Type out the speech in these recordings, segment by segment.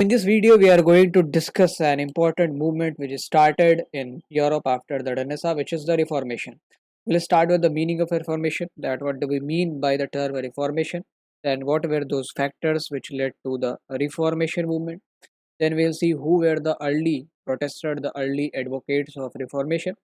In this video, we are going to discuss an important movement which started in Europe after the Renaissance, which is the Reformation. We'll start with the meaning of Reformation, that what do we mean by the term Reformation, then what were those factors which led to the Reformation movement. Then we'll see who were the early protesters, the early advocates of Reformation,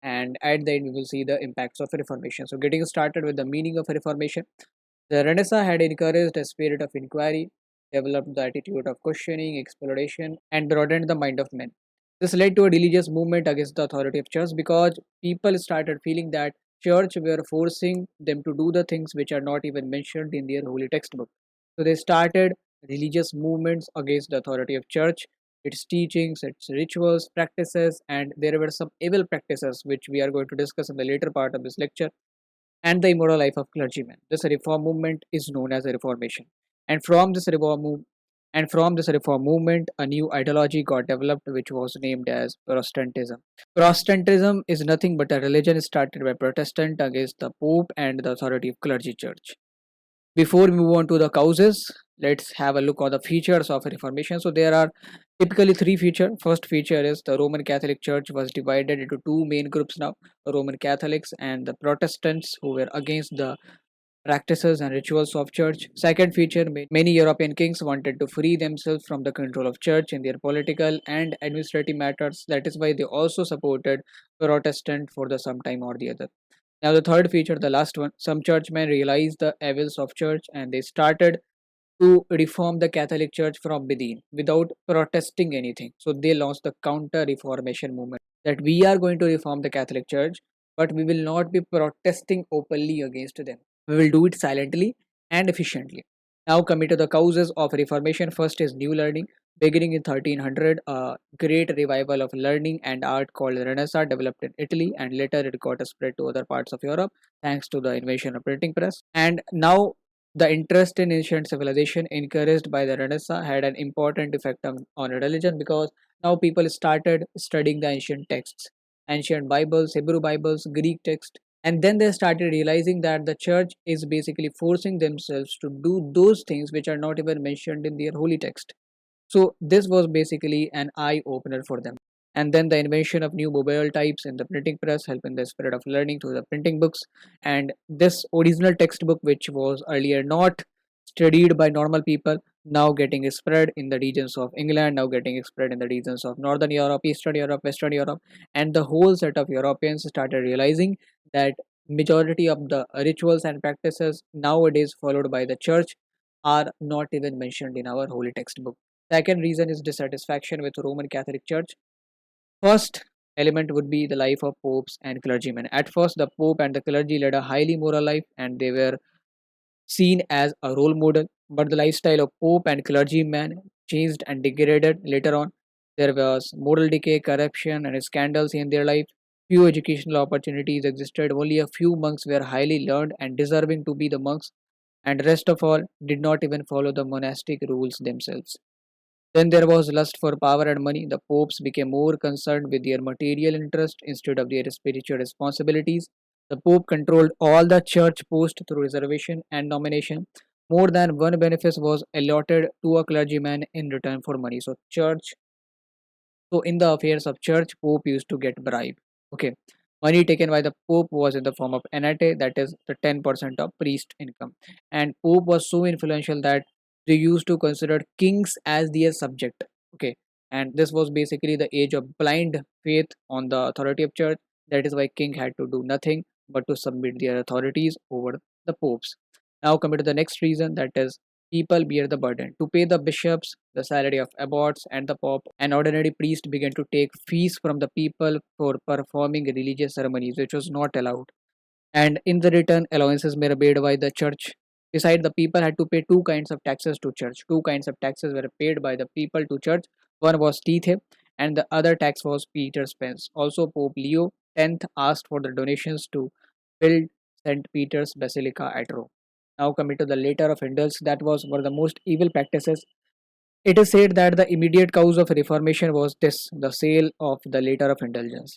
and at the end we will see the impacts of Reformation. So getting started with the meaning of Reformation. The Renaissance had encouraged a spirit of inquiry, developed the attitude of questioning, exploration, and broadened the mind of men. This led to a religious movement against the authority of church because people started feeling that church were forcing them to do the things which are not even mentioned in their holy textbook. So they started religious movements against the authority of church, its teachings, its rituals, practices, and there were some evil practices which we are going to discuss in the later part of this lecture, and the immoral life of clergymen. This reform movement is known as a Reformation. And from this reform movement, a new ideology got developed which was named as Protestantism. Protestantism is nothing but a religion started by Protestant against the Pope and the authority of clergy church. Before we move on to the causes, let's have a look at the features of Reformation. So there are typically three features. First feature is the Roman Catholic Church was divided into two main groups now: Roman Catholics and the Protestants, who were against the practices and rituals of church. Second feature, many European kings wanted to free themselves from the control of church in their political and administrative matters. That is why they also supported Protestant for the some time or the other. Now, the third feature, the last one, some churchmen realized the evils of church and they started to reform the Catholic Church from within without protesting anything. So, they launched the Counter Reformation movement, that we are going to reform the Catholic Church, but we will not be protesting openly against them. We will do it silently and efficiently. Now, coming to the causes of Reformation, first is new learning. Beginning in 1300, a great revival of learning and art called Renaissance developed in Italy, and later it got spread to other parts of Europe thanks to the invention of printing press. And now the interest in ancient civilization encouraged by the Renaissance had an important effect on religion, because now people started studying the ancient texts, ancient Bibles, Hebrew Bibles, Greek text, and then they started realizing that the church is basically forcing themselves to do those things which are not even mentioned in their holy text. So this was basically an eye opener for them. And then the invention of new mobile types in the printing press helped in the spread of learning through the printing books. And this original textbook, which was earlier not studied by normal people, now getting spread in the regions of England, now getting spread in the regions of Northern Europe, Eastern Europe, Western Europe, and the whole set of Europeans started realizing that majority of the rituals and practices nowadays followed by the church are not even mentioned in our holy textbook. Second reason is dissatisfaction with Roman Catholic Church. First element would be the life of popes and clergymen. At first, the pope and the clergy led a highly moral life and they were seen as a role model. But the lifestyle of pope and clergymen changed and degraded later on. There was moral decay, corruption, and scandals in their life. Few educational opportunities existed. Only a few monks were highly learned and deserving to be the monks, and rest of all did not even follow the monastic rules themselves. Then there was lust for power and money. The popes became more concerned with their material interest instead of their spiritual responsibilities. The pope controlled all the church posts through reservation and nomination. More than one benefice was allotted to a clergyman in return for money. So in the affairs of church, pope used to get bribe. Okay. Money taken by the pope was in the form of anate, that is the 10% of priest income. And pope was so influential that they used to consider kings as their subject. Okay. And this was basically the age of blind faith on the authority of church. That is why king had to do nothing but to submit their authorities over the popes. Now coming to the next reason, that is people bear the burden. To pay the bishops, the salary of abbots, and the pope, an ordinary priest began to take fees from the people for performing religious ceremonies, which was not allowed. And in the return, allowances were paid by the church. Besides, the people had to pay two kinds of taxes to church. Two kinds of taxes were paid by the people to church. One was tithe, and the other tax was Peter's pence. Also, Pope Leo X asked for the donations to build St. Peter's Basilica at Rome. Now coming to the later of indulgence, that was one of the most evil practices. It is said that the immediate cause of reformation was this: the sale of the later of indulgence.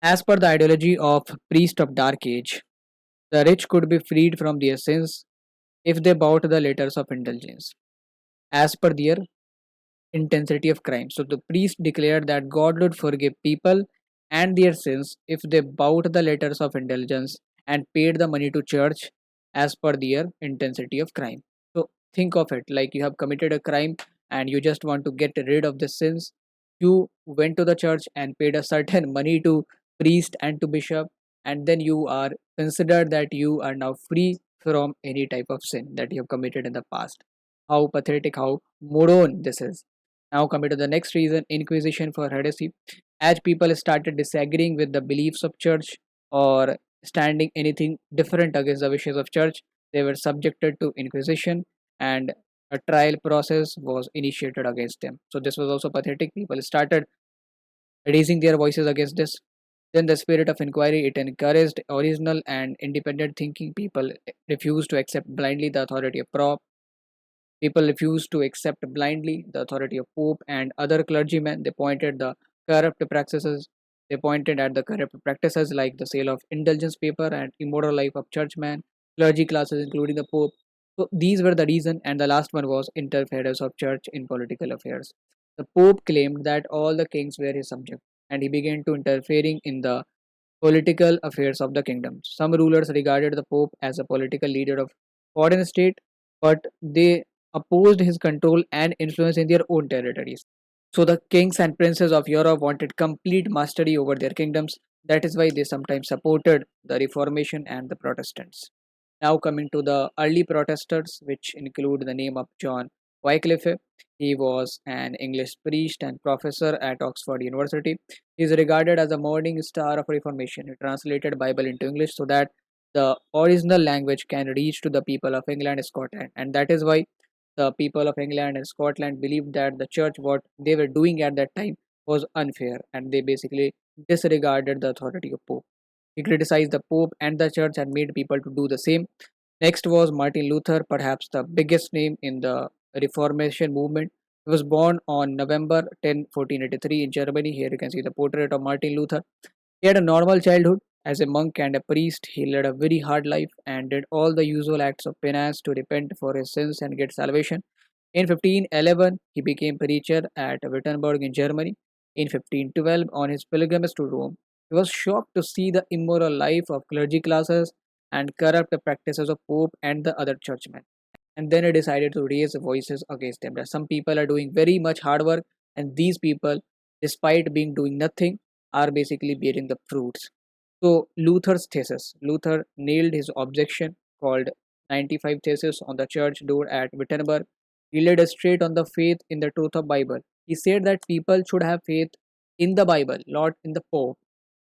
As per the ideology of priest of dark age, the rich could be freed from their sins if they bought the letters of indulgence. As per their intensity of crime. So the priest declared that God would forgive people and their sins if they bought the letters of indulgence and paid the money to church as per their intensity of crime. So think of it like you have committed a crime and you just want to get rid of the sins. You went to the church and paid a certain money to priest and to bishop, and then you are considered that you are now free from any type of sin that you have committed in the past. How pathetic, how moron this is. Now coming to the next reason, inquisition for heresy. As people started disagreeing with the beliefs of church or standing anything different against the wishes of church, they were subjected to inquisition, and a trial process was initiated against them. So this was also pathetic. People started raising their voices against this. Then the spirit of inquiry, it encouraged original and independent thinking. People refused to accept blindly the authority of People refused to accept blindly the authority of Pope and other clergymen. They pointed the corrupt practices. They pointed at the corrupt practices like the sale of indulgence paper and immoral life of churchmen, clergy classes, including the Pope. So these were the reason, and the last one was interference of church in political affairs. The Pope claimed that all the kings were his subjects, and he began to interfering in the political affairs of the kingdom. Some rulers regarded the Pope as a political leader of foreign state, but they opposed his control and influence in their own territories. So the kings and princes of Europe wanted complete mastery over their kingdoms. That is why they sometimes supported the Reformation and the Protestants. Now coming to the early Protestants, which include the name of John Wycliffe. He was an English priest and professor at Oxford University. He is regarded as a morning star of Reformation. He translated Bible into English so that the original language can reach to the people of England and Scotland, and that is why the people of England and Scotland believed that the church, what they were doing at that time, was unfair, and they basically disregarded the authority of Pope. He criticized the Pope and the church and made people to do the same. Next was Martin Luther, perhaps the biggest name in the Reformation movement. He was born on November 10, 1483 in Germany. Here you can see the portrait of Martin Luther. He had a normal childhood. As a monk and a priest, he led a very hard life and did all the usual acts of penance to repent for his sins and get salvation. In 1511, he became preacher at Wittenberg in Germany. In 1512, on his pilgrimage to Rome, he was shocked to see the immoral life of clergy classes and corrupt practices of Pope and the other churchmen. And then he decided to raise voices against them. That some people are doing very much hard work, and these people, despite being doing nothing, are basically bearing the fruits. So Luther's thesis. Luther nailed his objection called 95 Theses on the church door at Wittenberg. He laid straight on the faith in the truth of Bible. He said that people should have faith in the Bible, not in the Pope.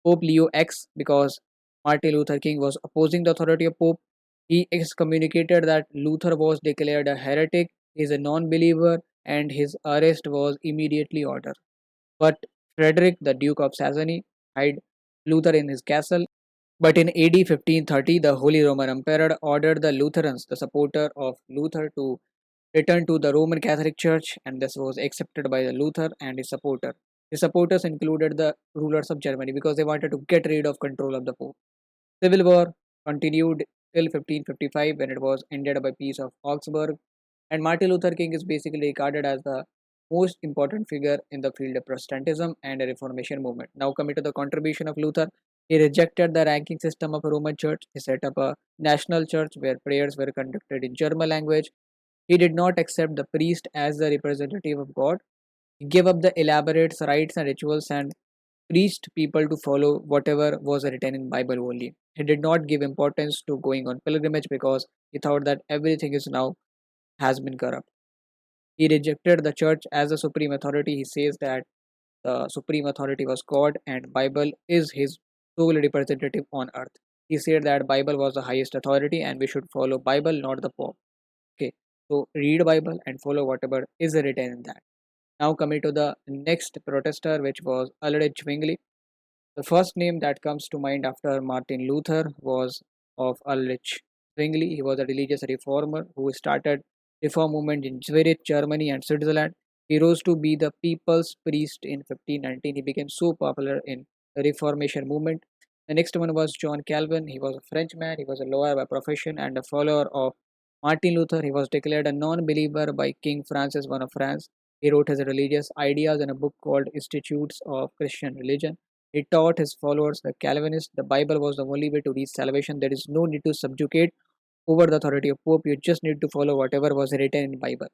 Pope Leo X, because Martin Luther King was opposing the authority of Pope. He excommunicated that Luther was declared a heretic, he is a non-believer, and his arrest was immediately ordered. But Frederick, the Duke of Saxony, hid Luther in his castle. But in AD 1530, the Holy Roman Emperor ordered the Lutherans, the supporter of Luther, to return to the Roman Catholic Church, and this was accepted by the Luther and his supporter. His supporters included the rulers of Germany because they wanted to get rid of control of the Pope. Civil War continued till 1555 when it was ended by Peace of Augsburg, and Martin Luther King is basically regarded as the most important figure in the field of Protestantism and the Reformation movement. Now coming to the contribution of Luther, he rejected the ranking system of a Roman Church. He set up a national church where prayers were conducted in German language. He did not accept the priest as the representative of God. He gave up the elaborate rites and rituals and preached people to follow whatever was written in Bible only. He did not give importance to going on pilgrimage because he thought that everything is now has been corrupt. He rejected the church as the supreme authority. He says that the supreme authority was God and Bible is his sole representative on earth. He said that Bible was the highest authority and we should follow Bible, not the Pope. Okay, so read Bible and follow whatever is written in that. Now coming to the next protester, which was Ulrich Zwingli. The first name that comes to mind after Martin Luther was of Ulrich Zwingli. He was a religious reformer who started reform movement in Zurich, Germany and Switzerland. He rose to be the people's priest in 1519. He became so popular in the Reformation movement. The next one was John Calvin. He was a Frenchman. He was a lawyer by profession and a follower of Martin Luther. He was declared a non-believer by King Francis I of France. He wrote his religious ideas in a book called Institutes of Christian Religion. He taught his followers, the Calvinists, the Bible was the only way to reach salvation. There is no need to subjugate over the authority of Pope. You just need to follow whatever was written in Bible.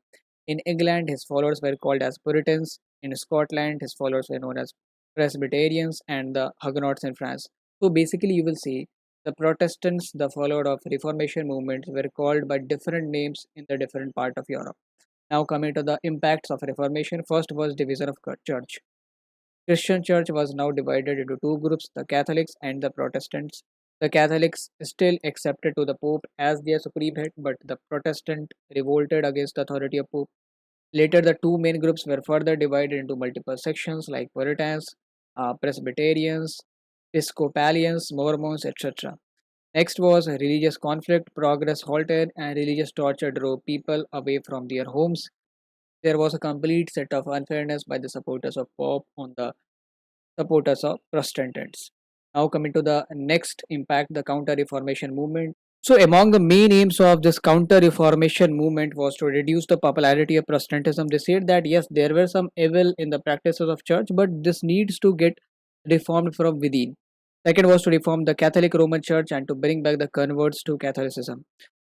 In England, his followers were called as Puritans. In Scotland, his followers were known as Presbyterians, and the Huguenots in France. So basically, you will see the Protestants, the follower of Reformation movements, were called by different names in the different part of Europe. Now coming to the impacts of Reformation, first was division of church. Christian church was now divided into two groups, the Catholics and the Protestants. The Catholics still accepted to the Pope as their supreme head, but the Protestant revolted against the authority of Pope. Later, the two main groups were further divided into multiple sections like Puritans, Presbyterians, Episcopalians, Mormons, etc. Next was religious conflict, progress halted, and religious torture drove people away from their homes. There was a complete set of unfairness by the supporters of Pope on the supporters of Protestants. Now coming to the next impact, the Counter-Reformation movement. So among the main aims of this Counter-Reformation movement was to reduce the popularity of Protestantism. They said that yes, there were some evil in the practices of church, but this needs to get reformed from within. Second was to reform the Catholic Roman Church and to bring back the converts to Catholicism.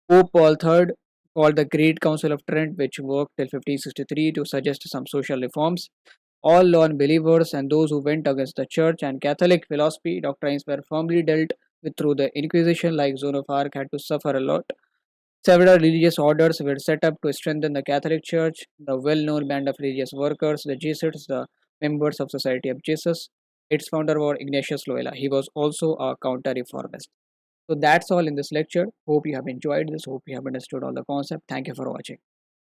Pope Paul III called the Great Council of Trent, which worked till 1563 to suggest some social reforms. All non-believers and those who went against the church and Catholic philosophy doctrines were firmly dealt with through the Inquisition, like Joan of Arc had to suffer a lot. Several religious orders were set up to strengthen the Catholic Church. The well-known band of religious workers, the Jesuits, the members of Society of Jesus. Its founder was Ignatius Loyola. He was also a counter-reformist. So that's all in this lecture. Hope you have enjoyed this. Hope you have understood all the concept. Thank you for watching.